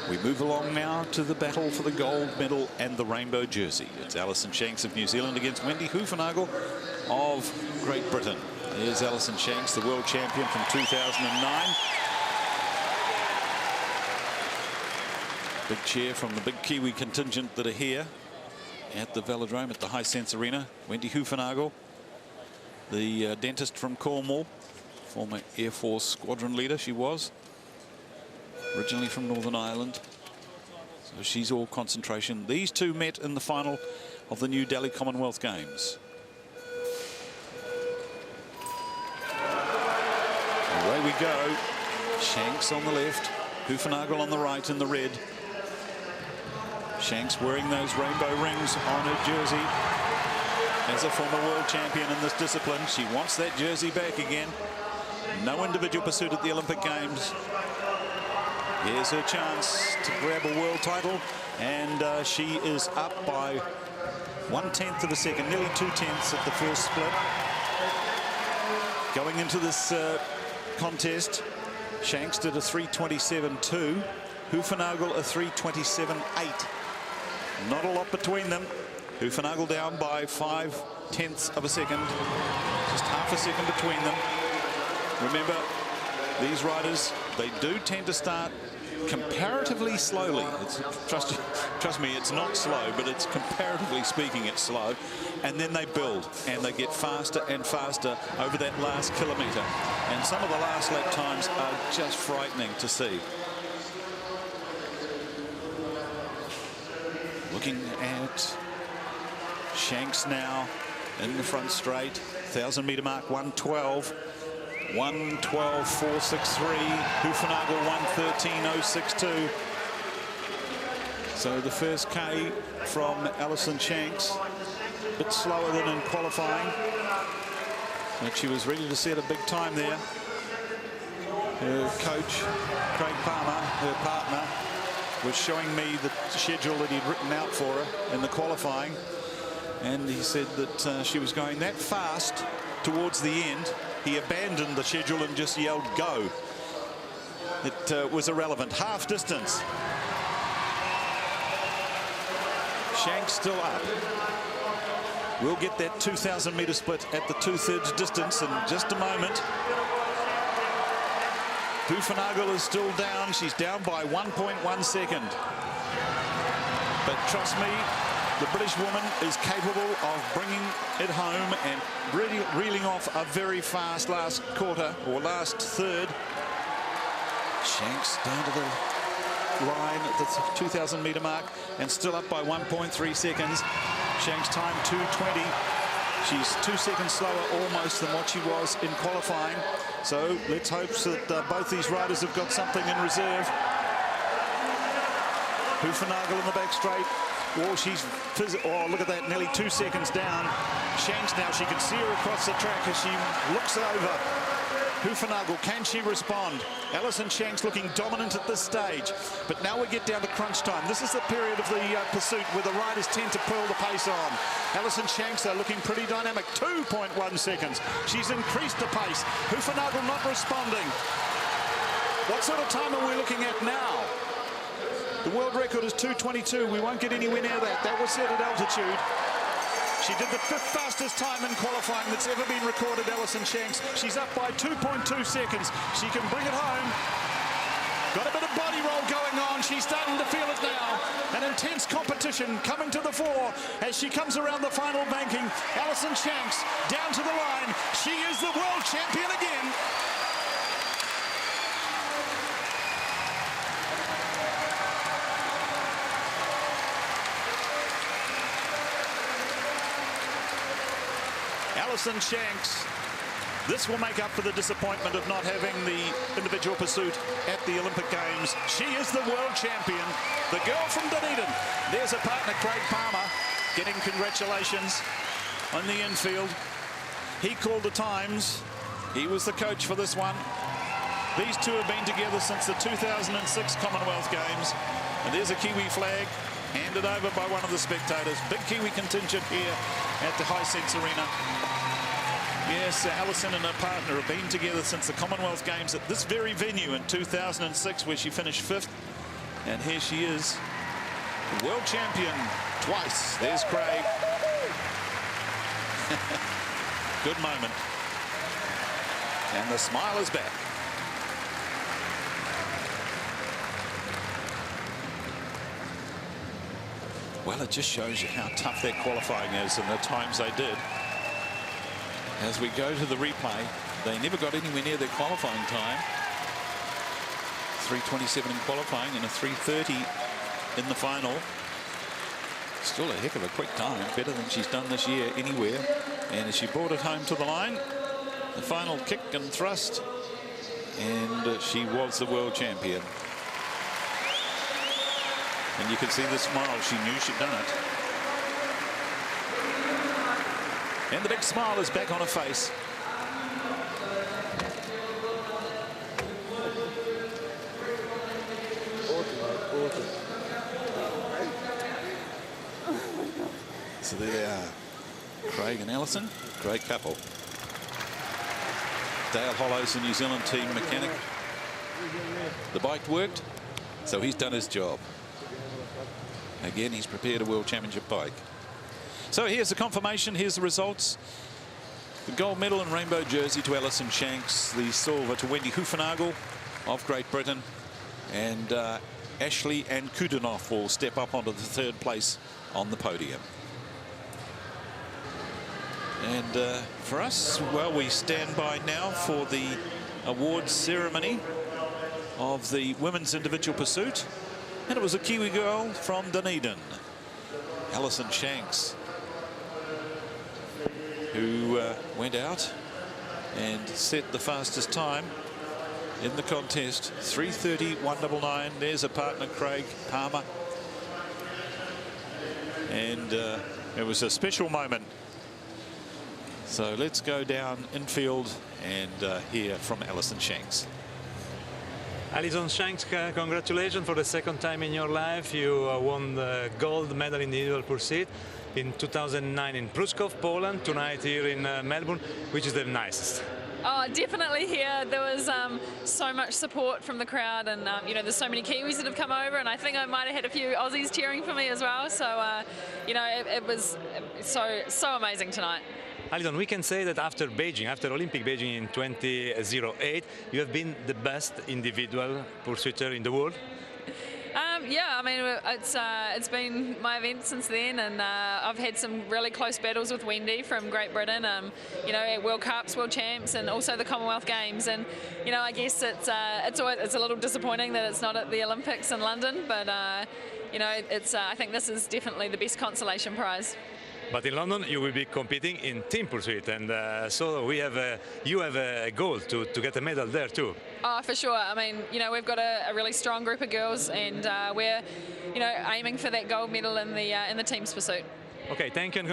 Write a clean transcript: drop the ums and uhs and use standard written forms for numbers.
We move along now to the battle for the gold medal and the rainbow jersey. It's Alison Shanks of New Zealand against Wendy Hoofenagel of Great Britain. Here's Alison Shanks, the world champion from 2009. Big cheer from the big Kiwi contingent that are here at the Velodrome at the Hisense Arena. Wendy Hoofenagel, the dentist from Cornwall, former Air Force squadron leader she was. Originally from Northern Ireland. So she's all concentration. These two met in the final of the New Delhi Commonwealth Games. Away we go. Shanks on the left, Hoofenagel on the right in the red. Shanks wearing those rainbow rings on her jersey. As a former world champion in this discipline, she wants that jersey back again. No individual pursuit at the Olympic Games. Here's her chance to grab a world title, and she is up by 1/10 of a second, nearly 2/10 at the first split. Going into this contest, Shanks did a 3:27.2, Hoofenagel a 3:27.8. Not a lot between them. Hoofenagel down by 5/10 of a second, just half a second between them. Remember, these riders, they do tend to start comparatively slowly. Trust me, it's not slow, but it's comparatively speaking, it's slow. And then they build and they get faster and faster over that last kilometre. And some of the last lap times are just frightening to see. Looking at Shanks now in the front straight, 1,000-metre mark, 1:12. 1:12.463, Hoofenagel 1:13.062. So the first K from Alison Shanks, a bit slower than in qualifying, but she was ready to set a big time there. Her coach, Craig Palmer, her partner, was showing me the schedule that he'd written out for her in the qualifying, and he said that she was going that fast towards the end. He abandoned the schedule and just yelled go. It was irrelevant. Half distance. Shanks still up. We'll get that 2,000-metre split at the 2/3 distance in just a moment. Hoofenagel is still down. She's down by 1.1 second. But trust me, the British woman is capable of bringing it home and reeling off a very fast last quarter or last third. Shanks down to the line at the 2,000-metre mark and still up by 1.3 seconds. Shanks time 2:20. She's 2 seconds slower almost than what she was in qualifying. So let's hope that both these riders have got something in reserve. Hoofenagel in the back straight. Oh, look at that, nearly 2 seconds down. Shanks now, she can see her across the track as she looks over. Hoofenagel, can she respond? Alison Shanks looking dominant at this stage. But now we get down to crunch time. This is the period of the pursuit where the riders tend to pull the pace on. Alison Shanks, though, looking pretty dynamic. 2.1 seconds. She's increased the pace. Hoofenagel not responding. What sort of time are we looking at now? The world record is 2:22. We won't get anywhere near that. That was set at altitude. She did the 5th fastest time in qualifying that's ever been recorded, Alison Shanks. She's up by 2.2 seconds. She can bring it home. Got a bit of body roll going on. She's starting to feel it now. An intense competition coming to the fore as she comes around the final banking. Alison Shanks down to the line. She is the world champion again. Alison Shanks, this will make up for the disappointment of not having the individual pursuit at the Olympic Games. She is the world champion, the girl from Dunedin. There's her partner, Craig Palmer, getting congratulations on the infield. He called the times. He was the coach for this one. These two have been together since the 2006 Commonwealth Games. And there's a Kiwi flag handed over by one of the spectators. Big Kiwi contingent here at the Hisense Arena. Yes, Alison and her partner have been together since the Commonwealth Games at this very venue in 2006, where she finished 5th. And here she is, world champion twice. There's Craig. Good moment. And the smile is back. Well, it just shows you how tough their qualifying is and the times they did. As we go to the replay, they never got anywhere near their qualifying time. 3:27 in qualifying and a 3:30 in the final. Still a heck of a quick time, better than she's done this year anywhere. And as she brought it home to the line, the final kick and thrust, and she was the world champion. And you can see the smile. She knew she'd done it. And the big smile is back on her face. So there they are, Craig and Alison, great couple. Dale Hollows, the New Zealand team mechanic. The bike worked, so he's done his job. Again, he's prepared a World Championship bike. So here's the confirmation, here's the results. The gold medal and rainbow jersey to Alison Shanks, the silver to Wendy Hufnagel of Great Britain, and Ashley and Kudinoff will step up onto the third place on the podium. And for us, well, we stand by now for the awards ceremony of the women's individual pursuit. And it was a Kiwi girl from Dunedin, Alison Shanks, who went out and set the fastest time in the contest, 3:30.199. There's a partner, Craig Palmer. And it was a special moment. So let's go down infield and hear from Alison Shanks. Alison Shanks, congratulations for the second time in your life. You won the gold medal in the individual pursuit in 2009 in Pruszków, Poland, tonight here in Melbourne. Which is the nicest? Oh, definitely here. There was so much support from the crowd, and you know, there's so many Kiwis that have come over, and I think I might have had a few Aussies cheering for me as well. So you know, it was so amazing tonight. Alison, we can say that after Beijing, after Olympic Beijing in 2008, you have been the best individual pursuiter in the world. Yeah, I mean, it's been my event since then, and I've had some really close battles with Wendy from Great Britain, you know, at World Cups, World Champs, and also the Commonwealth Games. And you know, I guess it's a little disappointing that it's not at the Olympics in London, but you know, I think this is definitely the best consolation prize. But in London, you will be competing in team pursuit, and so you have a goal to get a medal there too. Oh, for sure. I mean, you know, we've got a really strong group of girls, and we're, you know, aiming for that gold medal in the team's pursuit. Okay, thank you. And